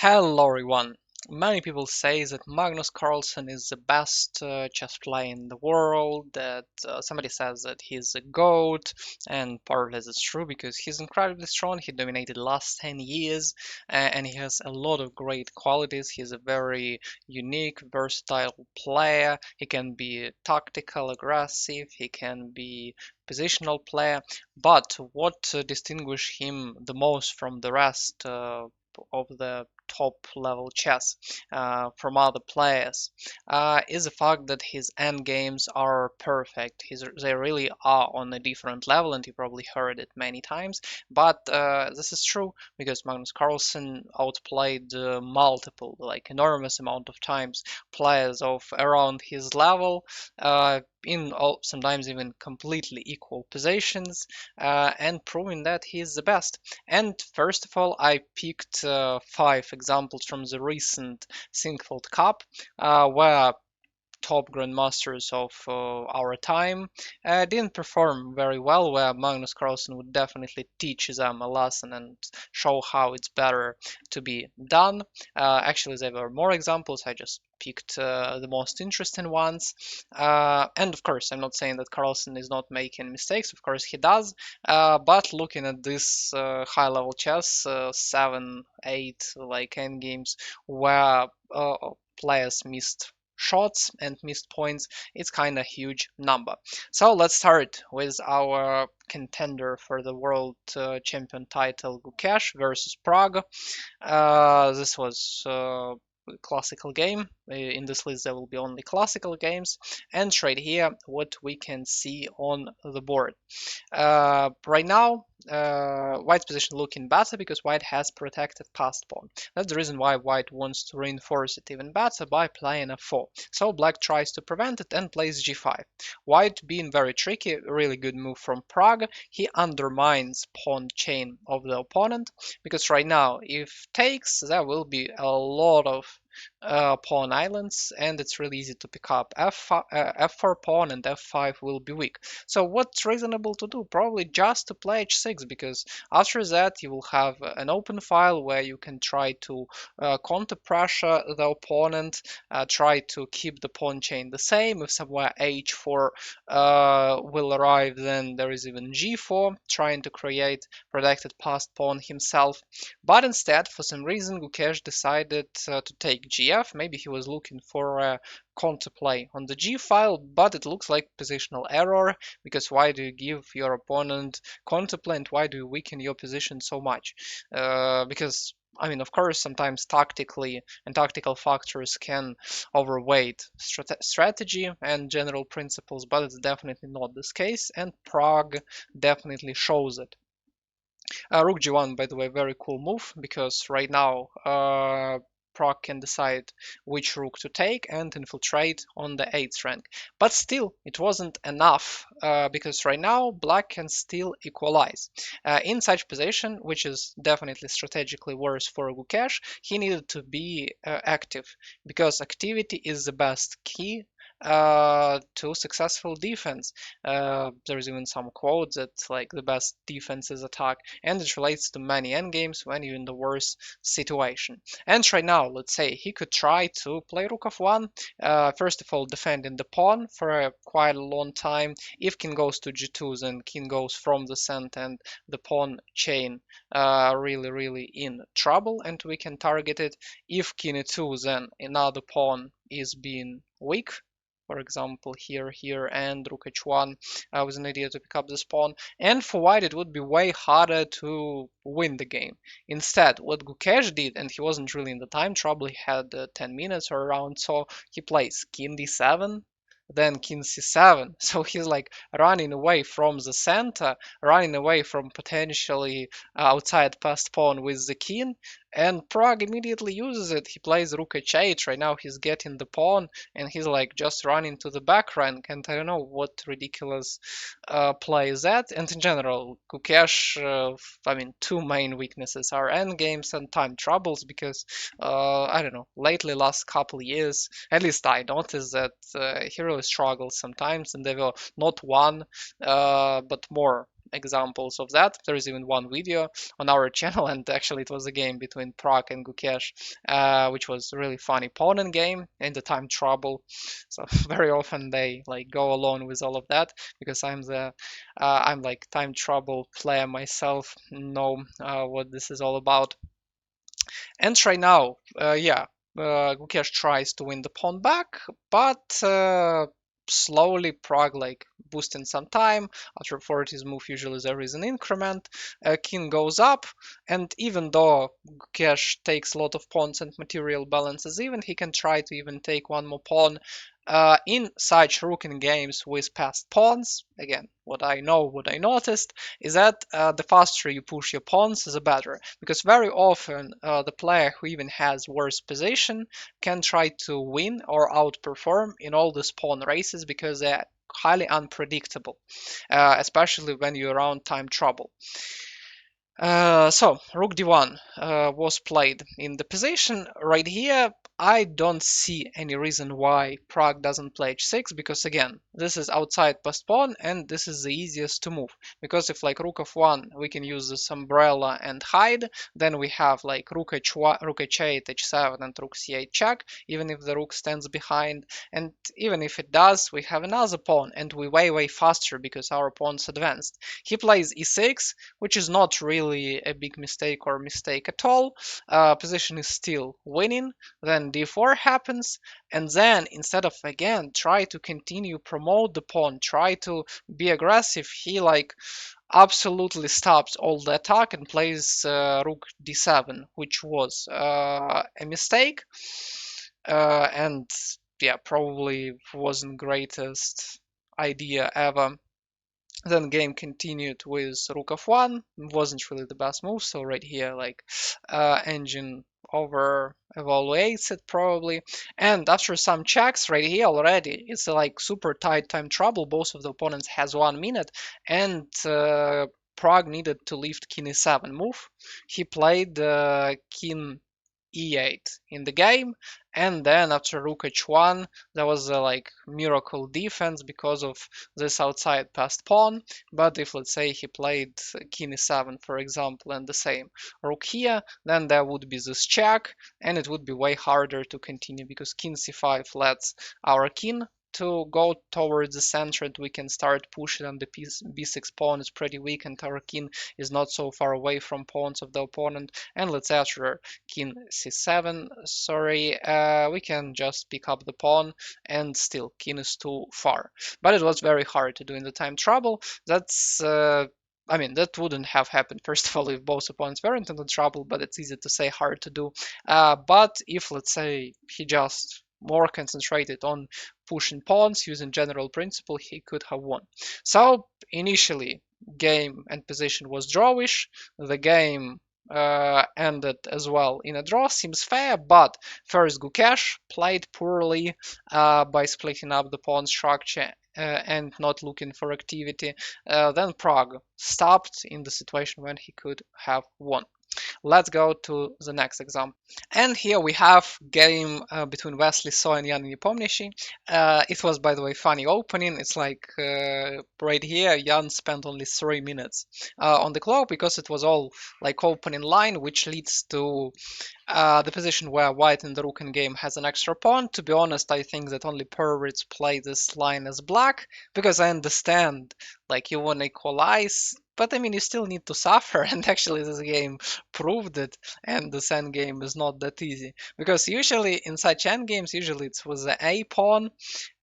Hello everyone. Many people say that Magnus Carlsen is the best chess player in the world, that somebody says that he's a GOAT, and part of this is true because he's incredibly strong. He dominated the last 10 years, and he has a lot of great qualities. He's a very unique, versatile player. He can be tactical, aggressive, he can be positional player, but what distinguishes him the most from the rest of the top level chess from other players is the fact that his end games are perfect. They really are on a different level, and you probably heard it many times. But this is true because Magnus Carlsen outplayed multiple, like enormous amount of times, players of around his level. In sometimes even completely equal positions, and proving that he is the best. And first of all, I picked 5 examples from the recent Sinquefield Cup, where top grandmasters of our time didn't perform very well, where Magnus Carlsen would definitely teach them a lesson and show how it's better to be done. Actually, there were more examples. I just picked the most interesting ones. And of course, I'm not saying that Carlsen is not making mistakes. Of course, he does. But looking at this high-level chess, 7, 8, like endgames, where players missed shots and missed points, it's kind of huge number. So let's start with our contender for the world champion title, Gukesh versus Pragg. This was classical game. In this list there will be only classical games, and right here what we can see on the board. Right now, White's position looking better because White has protected passed pawn. That's the reason why White wants to reinforce it even better by playing f4. So Black tries to prevent it and plays g5. White being very tricky, really good move from Pragg. He undermines pawn chain of the opponent because right now if takes there will be a lot of pawn islands, and it's really easy to pick up. F4 pawn and f5 will be weak. So what's reasonable to do? Probably just to play h6, because after that you will have an open file where you can try to counter pressure the opponent, try to keep the pawn chain the same. If somewhere h4 will arrive, then there is even g4, trying to create protected passed pawn himself. But instead, for some reason, Gukesh decided to take gf. Maybe he was looking for a counterplay on the g file, but it looks like positional error, because why do you give your opponent counterplay and why do you weaken your position so much? Because I mean, of course, sometimes tactically and tactical factors can overweight strategy and general principles, but it's definitely not this case, and Pragg definitely shows it. Rook g1, by the way, very cool move, because right now Pragg can decide which rook to take and infiltrate on the 8th rank. But still, it wasn't enough, because right now Black can still equalize. In such position, which is definitely strategically worse for Gukesh, he needed to be active, because activity is the best key to successful defense. There's even some quote that like the best defense is attack, and it relates to many endgames when you're in the worst situation. And right now, let's say he could try to play rook of 1, first of all defending the pawn for a quite a long time. If king goes to g2, then king goes from the center and the pawn chain really in trouble, and we can target it. If king e2, then another pawn is being weak, for example here and rook h1 with an idea to pick up this pawn. And for white it would be way harder to win the game. Instead, what Gukesh did, and he wasn't really in the time trouble, he had 10 minutes or around, so he plays king d7, then king c7. So he's like running away from the center, running away from potentially outside passed pawn with the king, and Pragg immediately uses it. He plays rook h8. Right now he's getting the pawn, and he's like just running to the back rank, and I don't know what ridiculous play is that. And in general, Gukesh, I mean, two main weaknesses are endgames and time troubles, because I don't know, lately last couple years, at least I noticed that he really struggles sometimes, and they were not one, but more examples of that. There is even one video on our channel, and actually it was a game between Pragg and Gukesh, which was really funny pawn and game in the time trouble. So very often they like go along with all of that because I'm like time trouble player myself, know what this is all about. And right now, yeah, Gukesh tries to win the pawn back, but slowly Pragg like boosting some time. After 40's move, usually there is an increment. King goes up, and even though Gukesh takes a lot of pawns and material balances even, he can try to even take one more pawn. In such rook in games with passed pawns, again, what I know, what I noticed, is that the faster you push your pawns, the better. Because very often the player who even has worse position can try to win or outperform in all these pawn races because they're highly unpredictable, especially when you're around time trouble. So rook d1 was played in the position right here. I don't see any reason why Pragg doesn't play h6 because again, this is outside passed pawn and this is the easiest to move. Because if like rook of 1 we can use this umbrella and hide, then we have like rook h1, rook h8, h7 and rook c8 check, even if the rook stands behind. And even if it does, we have another pawn and we way faster because our pawn's advanced. He plays e6, which is not really a big mistake or mistake at all. Position is still winning. Then d4 happens, and then instead of again try to continue promote the pawn, try to be aggressive, he like absolutely stops all the attack and plays rook d7, which was a mistake, and yeah, probably wasn't greatest idea ever. Then game continued with rook of 1, wasn't really the best move, so right here like engine over evaluates it probably. And after some checks right here already, it's like super tight time trouble. Both of the opponents has 1 minute, and Pragg needed to lift king e7 move. He played king e8 in the game, and then after rook h1 there was a like miracle defense because of this outside passed pawn. But if let's say he played king e7 for example and the same rook here, then there would be this check and it would be way harder to continue because king c5 lets our king to go towards the center and we can start pushing, and the b6 pawn is pretty weak and our king is not so far away from pawns of the opponent. And let's say after king c7, sorry, we can just pick up the pawn and still king is too far. But it was very hard to do in the time trouble. That's I mean, that wouldn't have happened, first of all, if both opponents weren't in the trouble, but it's easy to say, hard to do. But if, let's say, he just more concentrated on pushing pawns using general principle, he could have won. So initially, game and position was drawish. The game ended as well in a draw. Seems fair, but first Gukesh played poorly by splitting up the pawn structure and not looking for activity. Then Pragg stopped in the situation when he could have won. Let's go to the next example. And here we have game between Wesley So and Jan Nepomniachtchi. It was, by the way, funny opening. It's like right here, Jan spent only 3 minutes on the clock because it was all like opening line, which leads to the position where white in the rook in game has an extra pawn. To be honest, I think that only perverts play this line as black because I understand like you want to equalize, but I mean you still need to suffer, and actually this game proved it. And this endgame is not that easy because usually in such endgames, usually it's with the a pawn.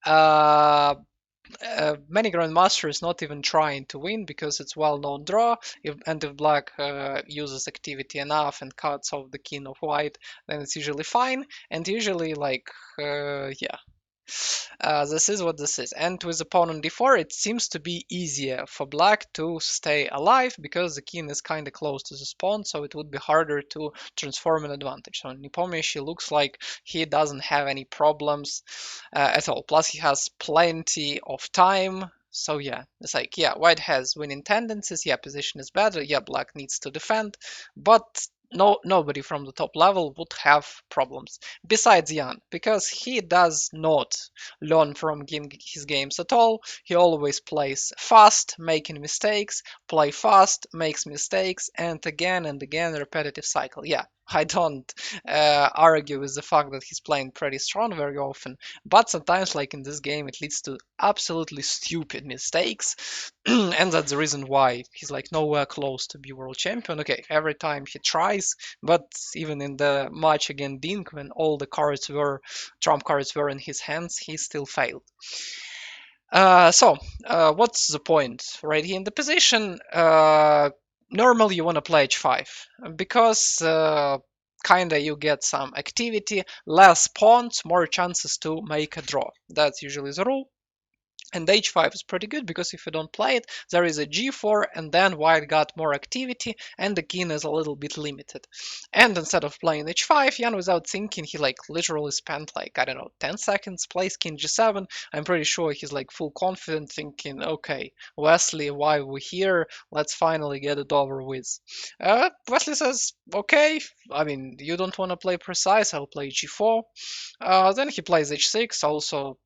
Many grandmasters not even trying to win because it's well-known draw. And if black uses activity enough and cuts off the king of white, then it's usually fine. And usually, like, yeah, this is what this is. And with the pawn on d4, it seems to be easier for black to stay alive because the king is kind of close to the pawn, so it would be harder to transform an advantage. So Nepomniachtchi looks like he doesn't have any problems at all. Plus he has plenty of time. So yeah, it's like, yeah, white has winning tendencies, yeah, position is better, yeah, black needs to defend, but nobody from the top level would have problems besides Jan, because he does not learn from his games at all. He always plays fast, making mistakes, play fast, makes mistakes, and again repetitive cycle. Yeah, I don't argue with the fact that he's playing pretty strong very often, but sometimes, like in this game, it leads to absolutely stupid mistakes, and that's the reason why he's like nowhere close to be world champion. Okay, every time he tries, but even in the match against Dink, when all the trump cards were in his hands, he still failed. What's the point? Right here in the position, normally you want to play h5 because kinda you get some activity, less pawns, more chances to make a draw. That's usually the rule. And h5 is pretty good because if you don't play it, there is a g4 and then white got more activity and the king is a little bit limited. And instead of playing h5, Jan without thinking, he like literally spent like, I don't know, 10 seconds, plays king g7. I'm pretty sure he's like full confident thinking, okay, Wesley, why we here? Let's finally get it over with. Wesley says, okay, I mean, you don't want to play precise, I'll play g4. Then he plays h6, also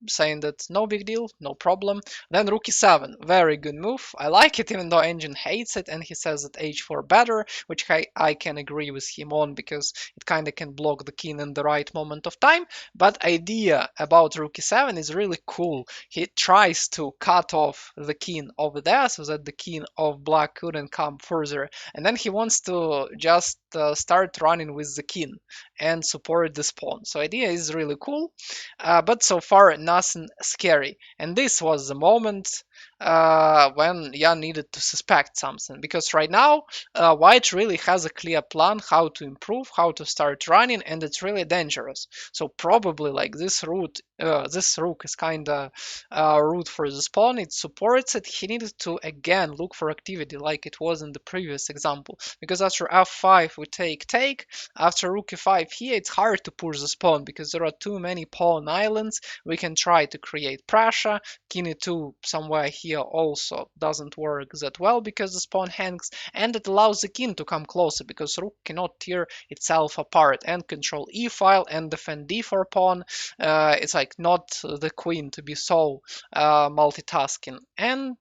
saying that no big deal, no problem. Then rook e7, very good move. I like it even though Engine hates it and he says that h4 better, which I can agree with him on because it kind of can block the king in the right moment of time. But idea about rook e7 is really cool. He tries to cut off the king over there so that the king of black couldn't come further. And then he wants to just start running with the king and support this pawn. So idea is really cool, but so far nothing scary. And this was the moment when Jan needed to suspect something, because right now White really has a clear plan how to improve, how to start running, and it's really dangerous. So probably like this rook is kind of route for the pawn. It supports it. He needed to again look for activity like it was in the previous example, because after f5 we take. After rook e5 here, it's hard to push the pawn because there are too many pawn islands. We can try to create pressure. King e2 somewhere here also doesn't work that well because the pawn hangs, and it allows the king to come closer because rook cannot tear itself apart and control e file and defend d4 pawn. It's like not the queen to be so multitasking. And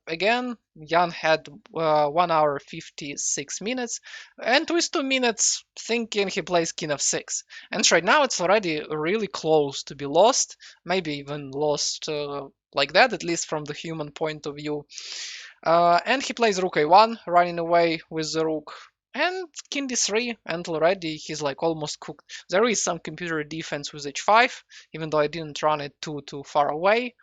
again, Jan had 1 hour 56 minutes, and with 2 minutes thinking he plays king f6. And right now it's already really close to be lost, maybe even lost like that, at least from the human point of view. And he plays rook a1, running away with the rook. And king d3, and already he's like almost cooked. There is some computer defense with h5, even though I didn't run it too far away.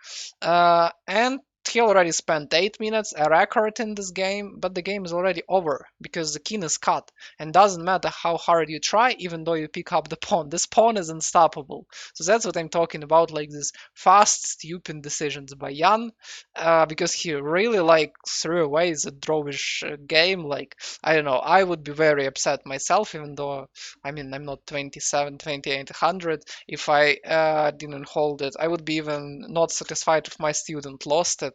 And he already spent 8 minutes, a record in this game, but the game is already over because the king is cut. And doesn't matter how hard you try, even though you pick up the pawn. This pawn is unstoppable. So that's what I'm talking about, like these fast, stupid decisions by Jan, because he really like threw away the drawish game. Like, I don't know, I would be very upset myself, even though, I mean, I'm not 27, 2800. If I didn't hold it, I would be even not satisfied if my student lost it.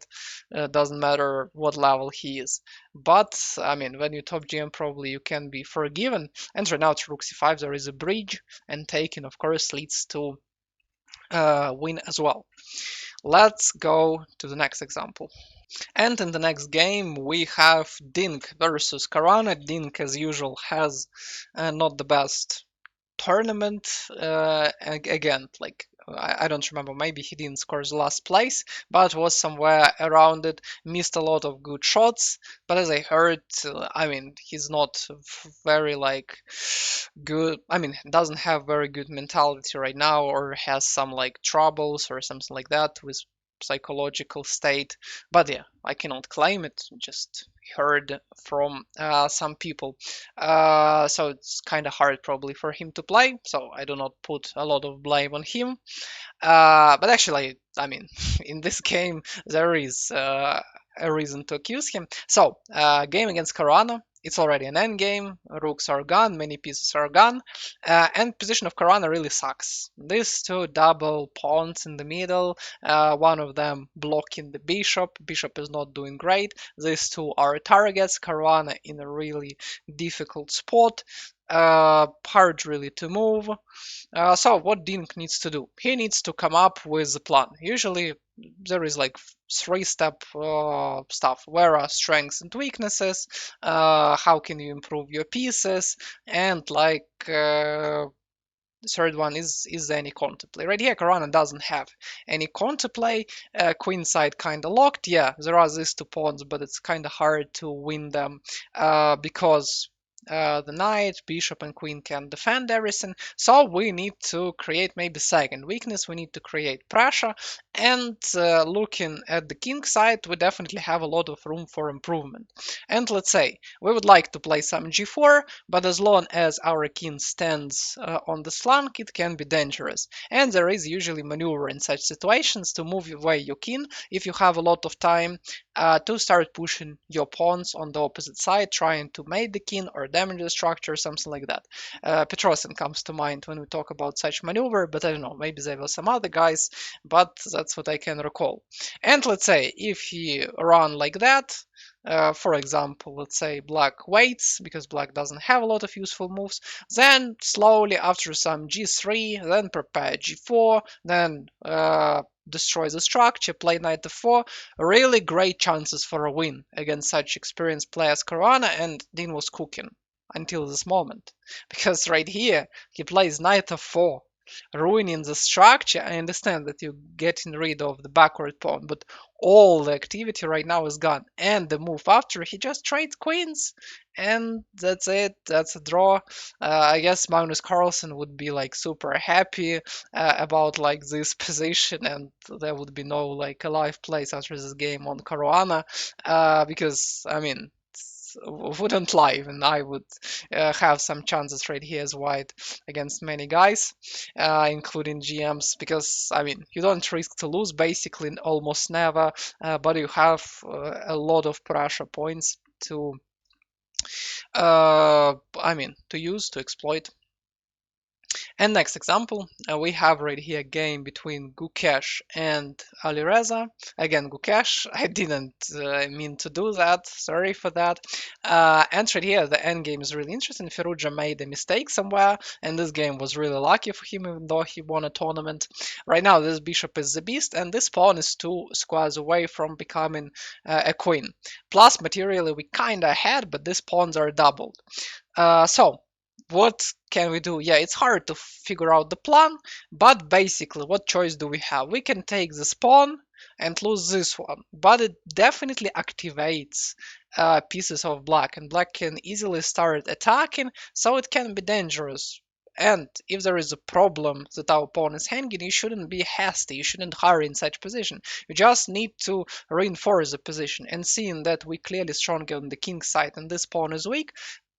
Doesn't matter what level he is. But I mean, when you top GM, probably you can be forgiven. And right now, to rook c5, there is a bridge, and taking, of course, leads to win as well. Let's go to the next example. And in the next game, we have Dink versus Caruana. Dink, as usual, has not the best tournament. Again, like I don't remember, maybe he didn't score the last place, but was somewhere around it, missed a lot of good shots. But as I heard, I mean, he's not very like good, I mean, doesn't have very good mentality right now, or has some like troubles or something like that with psychological state. But yeah, I cannot claim it, just heard from some people. So it's kind of hard probably for him to play, so I do not put a lot of blame on him. But actually, I mean, in this game, there is a reason to accuse him. So, game against Caruana, It's already an endgame. Rooks are gone, many pieces are gone, and position of Caruana really sucks. These two double pawns in the middle, one of them blocking the bishop. Bishop is not doing great. These two are targets. Caruana in a really difficult spot. Hard really to move. So what Dink needs to do? He needs to come up with a plan. Usually there is like three-step stuff. Where are strengths and weaknesses? How can you improve your pieces? And like the third one is there any contemplate? Right here, Caruana doesn't have any contemplate. Queen side kind of locked. Yeah, there are these two pawns, but it's kind of hard to win them because the knight, bishop, and queen can defend everything. So we need to create maybe second weakness. We need to create pressure. And looking at the king side, we definitely have a lot of room for improvement. And let's say we would like to play some g4, but as long as our king stands on the flank, it can be dangerous. And there is usually maneuver in such situations to move away your king if you have a lot of time to start pushing your pawns on the opposite side, trying to mate the king or damage the structure, something like that. Petrosian comes to mind when we talk about such maneuver, but I don't know, maybe there were some other guys, but that's what I can recall. And let's say if he run like that, for example, let's say black waits because black doesn't have a lot of useful moves. Then slowly after some g3, then prepare g4, then destroy the structure, play knight f4. Really great chances for a win against such experienced players Caruana, and Dean was cooking until this moment. Because right here he plays knight f4, ruining the structure. I understand that you're getting rid of the backward pawn, but all the activity right now is gone. And the move after, he just trades queens. And that's it. That's a draw. I guess Magnus Carlsen would be like super happy about like this position, and there would be no like alive place after this game on Caruana, because I mean wouldn't lie, even I would have some chances right here as white against many guys, including GMs, because I mean you don't risk to lose basically almost never, but you have a lot of pressure points to I mean to use to exploit. And next example, we have right here a game between Gukesh and Alireza. Again, Gukesh, I didn't mean to do that, sorry for that. And right here, the endgame is really interesting. Firouzja made a mistake somewhere, and this game was really lucky for him, even though he won a tournament. Right now, this bishop is the beast, and this pawn is 2 squares away from becoming a queen. Plus, materially, we kinda ahead, but these pawns are doubled. So, what can we do? Yeah, it's hard to figure out the plan, but basically, what choice do we have? We can take this pawn and lose this one, but it definitely activates pieces of black, and black can easily start attacking, so it can be dangerous. And if there is a problem that our pawn is hanging, you shouldn't be hasty, you shouldn't hurry in such position. You just need to reinforce the position. And seeing that we clearly stronger on the king side and this pawn is weak,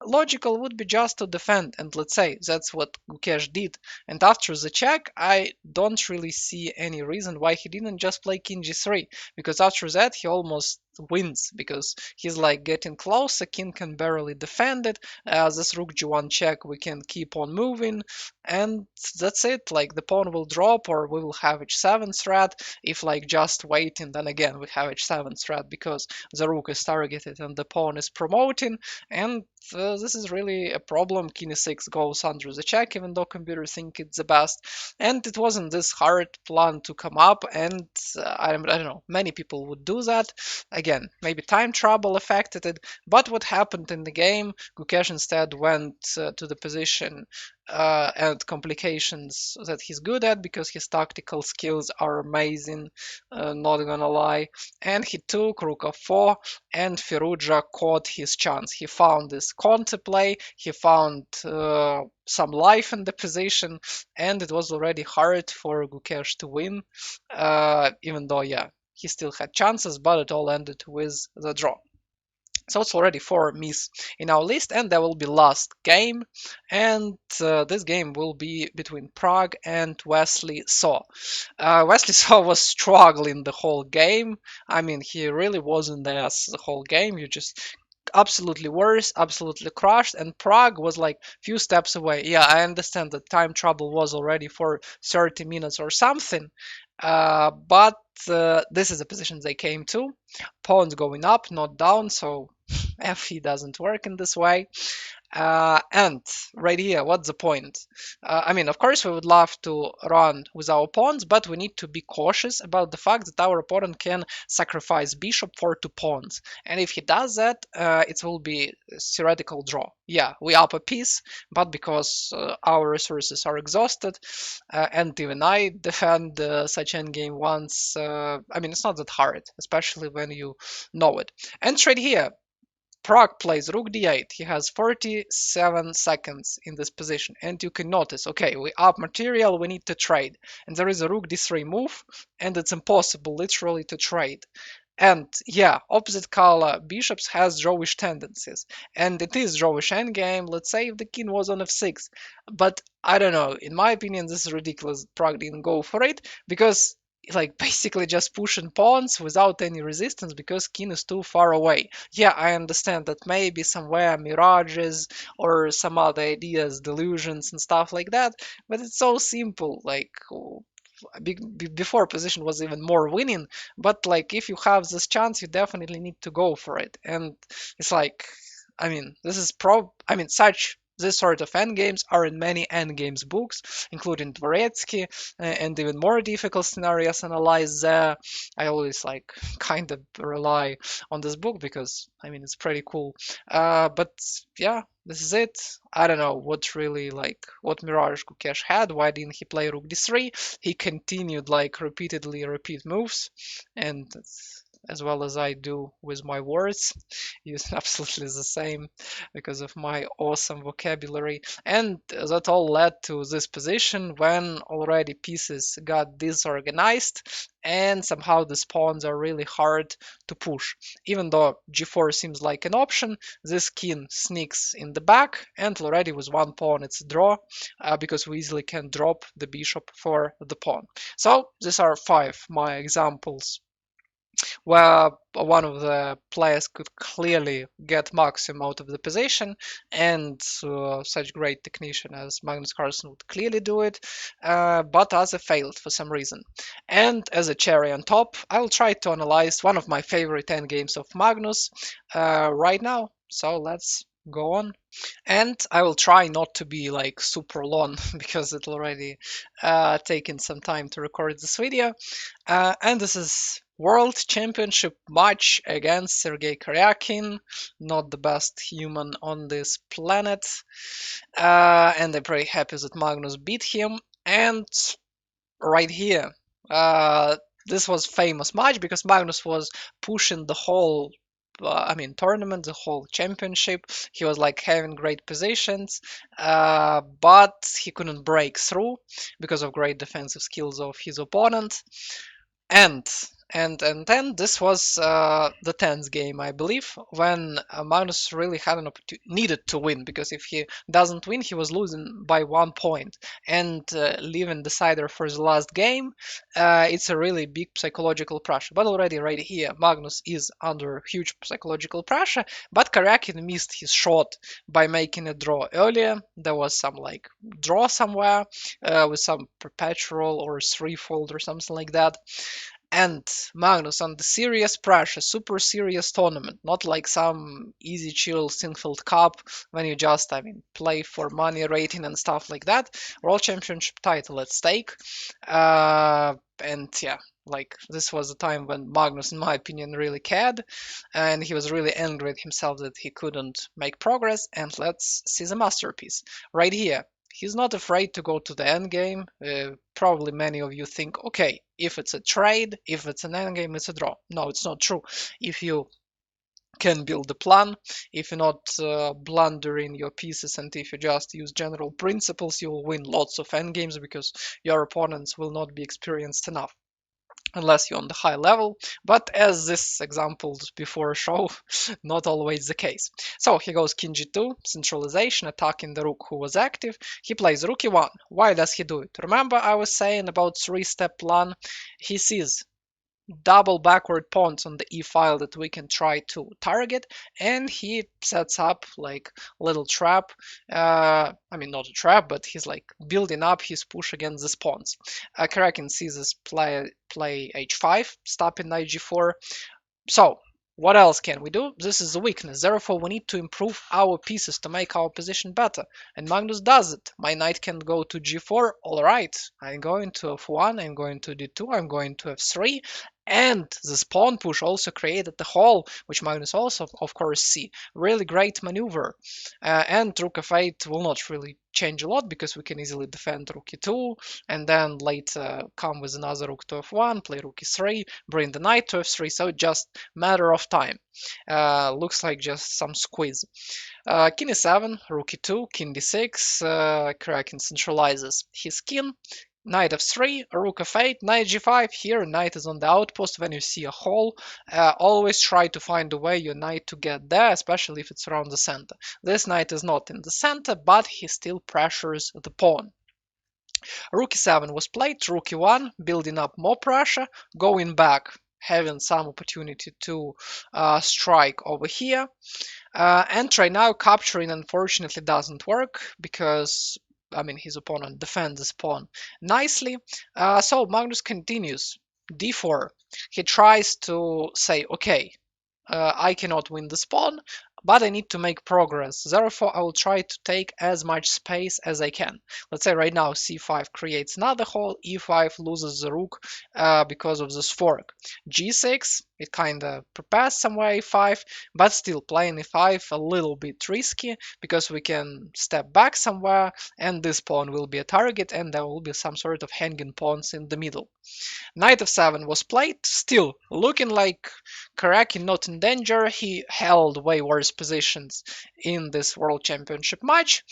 logical would be just to defend, and let's say that's what Gukesh did. And after the check, I don't really see any reason why he didn't just play king g3, because after that he almost wins, because he's like getting closer, king can barely defend it, this rook g1 check we can keep on moving, and that's it. Like the pawn will drop, or we will have h7 threat. If like just waiting, then again we have h7 threat because the rook is targeted and the pawn is promoting, and this is really a problem. King e6 goes under the check, even though computers think it's the best. And it wasn't this hard plan to come up, and I don't know, many people would do that. Again, maybe time trouble affected it, but what happened in the game, Gukesh instead went to the position and complications that he's good at because his tactical skills are amazing, not gonna lie. And he took rook f4, and Firouzja caught his chance. He found this counterplay, he found some life in the position, and it was already hard for Gukesh to win, even though, yeah, he still had chances, but it all ended with the draw. So it's already 4 miss in our list, and there will be last game, and this game will be between Pragg and Wesley Saw. Wesley Saw was struggling the whole game. I mean, he really wasn't there the whole game. You just absolutely worse, absolutely crushed, and Pragg was like few steps away. Yeah, I understand that time trouble was already for 30 minutes or something, but this is the position they came to. Pawns going up, not down, so FE doesn't work in this way. And right here, what's the point? I mean, of course, we would love to run with our pawns, but we need to be cautious about the fact that our opponent can sacrifice bishop for 2 pawns. And if he does that, it will be a theoretical draw. Yeah, we up a piece, but because our resources are exhausted, and even I defend such endgame once, I mean, it's not that hard, especially when you know it. And right here, Pragg plays rook d8. He has 47 seconds in this position. And you can notice, okay, we up material, we need to trade. And there is a rook d3 move, and it's impossible literally to trade. And yeah, opposite color bishops has drawish tendencies. And it is drawish endgame, let's say if the king was on f6. But I don't know, in my opinion, this is ridiculous. Pragg didn't go for it, because like basically just pushing pawns without any resistance because king is too far away. Yeah, I understand that maybe somewhere mirages or some other ideas, delusions and stuff like that, but it's so simple. Like before position was even more winning, but like if you have this chance, you definitely need to go for it. And it's like, I mean, this is I mean, such this sort of endgames are in many endgames books, including Dvoretsky, and even more difficult scenarios analyzed there. I always like kind of rely on this book because I mean it's pretty cool. But yeah, this is it. I don't know what really like what Mirage Gukesh had. Why didn't he play Rook D3? He continued like repeatedly repeat moves, and as well as I do with my words, use absolutely the same because of my awesome vocabulary. And that all led to this position when already pieces got disorganized and somehow the pawns are really hard to push. Even though g4 seems like an option, this king sneaks in the back and already with 1 pawn it's a draw, because we easily can drop the bishop for the pawn. So these are 5 my examples where one of the players could clearly get maximum out of the position, and such great technician as Magnus Carlsen would clearly do it, but other failed for some reason. And as a cherry on top, I will try to analyze one of my favorite endgames of Magnus right now. So let's go on. And I will try not to be like super long because it already taken some time to record this video. And this is World Championship match against Sergei Karyakin, not the best human on this planet. And I'm pretty happy that Magnus beat him. And right here, this was famous match because Magnus was pushing the whole I mean, tournament, the whole championship. He was like having great positions, but he couldn't break through because of great defensive skills of his opponent. And and then this was the 10th game, I believe, when Magnus really had an opportunity, needed to win, because if he doesn't win, he was losing by 1 point. And leaving decider for the last game, it's a really big psychological pressure. But already right here, Magnus is under huge psychological pressure, but Karyakin missed his shot by making a draw earlier. There was some like draw somewhere with some perpetual or threefold or something like that. And Magnus under serious pressure, super serious tournament, not like some easy chill Sinquefield Cup when you just, I mean, play for money rating and stuff like that. World Championship title at stake. And yeah, like this was the time when Magnus, in my opinion, really cared, and he was really angry at himself that he couldn't make progress. And let's see the masterpiece right here. He's not afraid to go to the end game. Probably many of you think, okay, if it's a trade, if it's an end game, it's a draw. No, it's not true. If you can build a plan, if you're not blundering your pieces, and if you just use general principles, you will win lots of end games because your opponents will not be experienced enough unless you're on the high level, but as this examples before show, not always the case. So he goes king g2, centralization, attacking the rook who was active. He plays rook e1. Why does he do it? Remember I was saying about 3-step plan? He sees double backward pawns on the e file that we can try to target, and he sets up like a little trap. I mean, not a trap, but he's like building up his push against the pawns. Kraken sees this play h5, stopping knight g4. So, what else can we do? This is a weakness, therefore we need to improve our pieces to make our position better. And Magnus does it. My knight can go to g4, alright. I'm going to f1, I'm going to d2, I'm going to f3. And this pawn push also created the hole, which Magnus also, of course, see. Really great maneuver. And rook f8 will not really change a lot because we can easily defend rook e2, and then later come with another rook to f1, play rook e3, bring the knight to f3, so just matter of time. Looks like just some squeeze. King e7, rook e2, king d6, Kraken centralizes his king. Knight f3, rook f8, knight g5. Here, knight is on the outpost. When you see a hole, always try to find a way your knight to get there, especially if it's around the center. This knight is not in the center, but he still pressures the pawn. Rook e7 was played, rook e1, building up more pressure, going back, having some opportunity to strike over here. And right now, capturing unfortunately doesn't work because, I mean, his opponent defends this pawn nicely. So Magnus continues. d4. He tries to say, okay, I cannot win this pawn, but I need to make progress. Therefore, I will try to take as much space as I can. Let's say right now c5 creates another hole, e5 loses the rook because of this fork. g6, it kind of prepares somewhere e5, but still playing e5 a little bit risky because we can step back somewhere and this pawn will be a target and there will be some sort of hanging pawns in the middle. Knight f7 was played, still looking like Karaki not in danger. He held way worse positions in this World Championship match.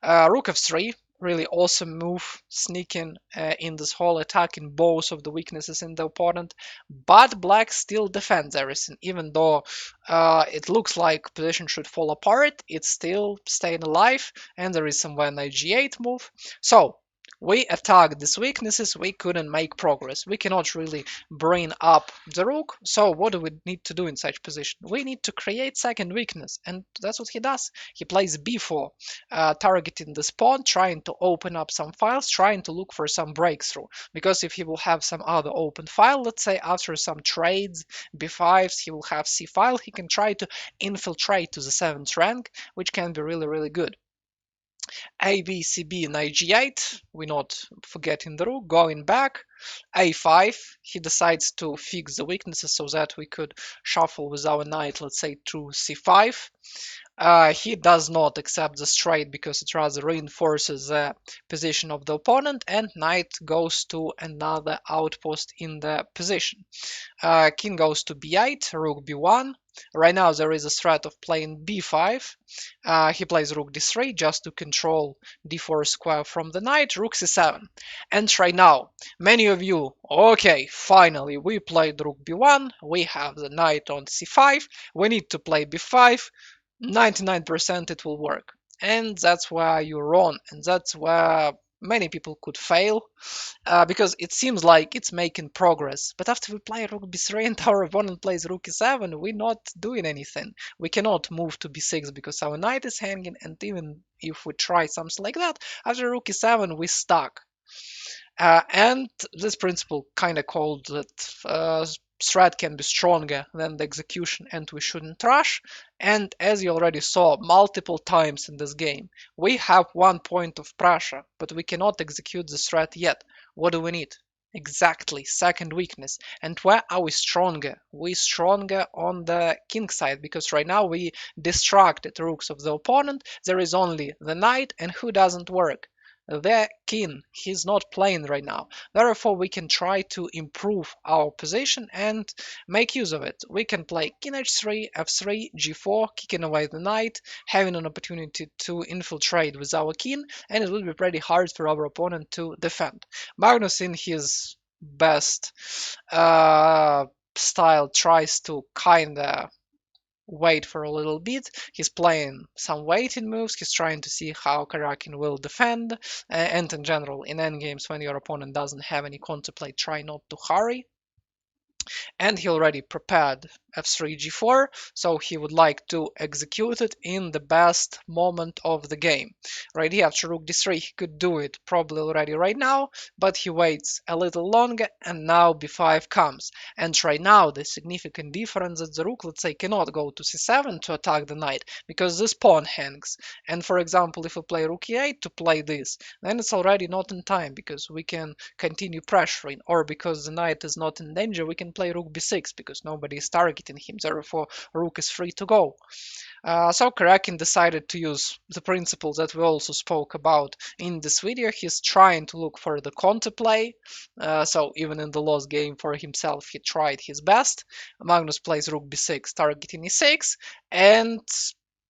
Rook f3, really awesome move, sneaking in this hole, attacking both of the weaknesses in the opponent. But black still defends everything, even though it looks like position should fall apart, it's still staying alive, and there is some knight g8 move. So we attacked these weaknesses, we couldn't make progress. We cannot really bring up the rook, so what do we need to do in such position? We need to create second weakness, and that's what he does. He plays b4, targeting this pawn, trying to open up some files, trying to look for some breakthrough. Because if he will have some other open file, let's say after some trades, b5s, he will have c file, he can try to infiltrate to the 7th rank, which can be really, really good. A, B, C, B, knight g8, we're not forgetting the rook, going back, a5, he decides to fix the weaknesses so that we could shuffle with our knight, let's say, to c5. He does not accept the straight because it rather reinforces the position of the opponent, and knight goes to another outpost in the position. King goes to b8, rook b1. Right now there is a threat of playing b5. He plays rook d3 just to control d4 square from the knight, rook c7. And right now, many of you, okay, finally we played rook b1, we have the knight on c5, we need to play b5, 99% it will work. And that's where you're wrong, and that's where many people could fail, because it seems like it's making progress. But after we play rook b3 and our opponent plays rook e7, we're not doing anything. We cannot move to b6 because our knight is hanging, and even if we try something like that, after rook e7 we're stuck. And this principle kind of called that threat can be stronger than the execution and we shouldn't rush. And as you already saw multiple times in this game, we have 1 point of pressure, but we cannot execute the threat yet. What do we need? Exactly, second weakness. And where are we stronger? We're stronger on the king side because right now we distracted rooks of the opponent. There is only the knight, and who doesn't work? The king, he's not playing right now. Therefore, we can try to improve our position and make use of it. We can play king h3, f3, g4, kicking away the knight, having an opportunity to infiltrate with our king, and it will be pretty hard for our opponent to defend. Magnus, in his best style, tries to kinda wait for a little bit. He's playing some waiting moves. He's trying to see how Karakin will defend. And in general, in endgames, when your opponent doesn't have any contemplate, try not to hurry. and he already prepared f3 g4, so he would like to execute it in the best moment of the game. Right here after rook d3 he could do it probably already right now, but he waits a little longer, and now b5 comes. And right now the significant difference is that the rook, let's say, cannot go to c7 to attack the knight because this pawn hangs. And for example, if we play rook e8 to play this, then it's already not in time because we can continue pressuring, or because the knight is not in danger, we can play rook b6 because nobody is targeting him, therefore rook is free to go. So Karakin decided to use the principle that we also spoke about in this video. He's trying to look for the counterplay. So even in the lost game for himself, he tried his best. Magnus plays rook b6, targeting e6, and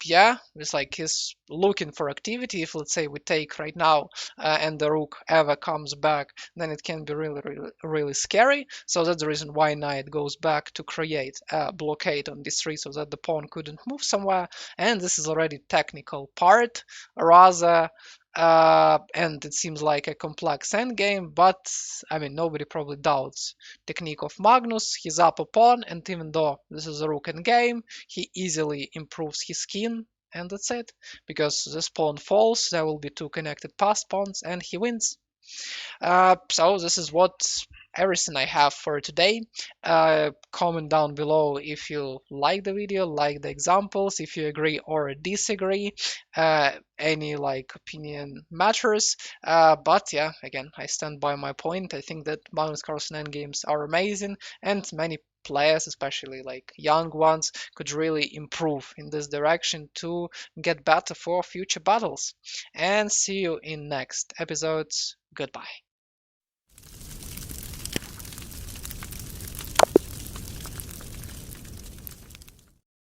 yeah, it's like he's looking for activity. If let's say we take right now and the rook ever comes back, then it can be really scary. So that's the reason why knight goes back to create a blockade on d3 so that the pawn couldn't move somewhere. And this is already technical part rather. And it seems like a complex endgame, but I mean nobody probably doubts technique of Magnus. He's up a pawn, and even though this is a rook endgame, he easily improves his skin, and that's it. Because this pawn falls, there will be two connected passed pawns, and he wins. So this is what everything I have for today. Comment down below if you like the video, like the examples, if you agree or disagree. Any like opinion matters. But yeah, again, I stand by my point. I think that Magnus Carlsen endgames are amazing, and many players, especially like young ones, could really improve in this direction to get better for future battles. And see you in next episodes. Goodbye.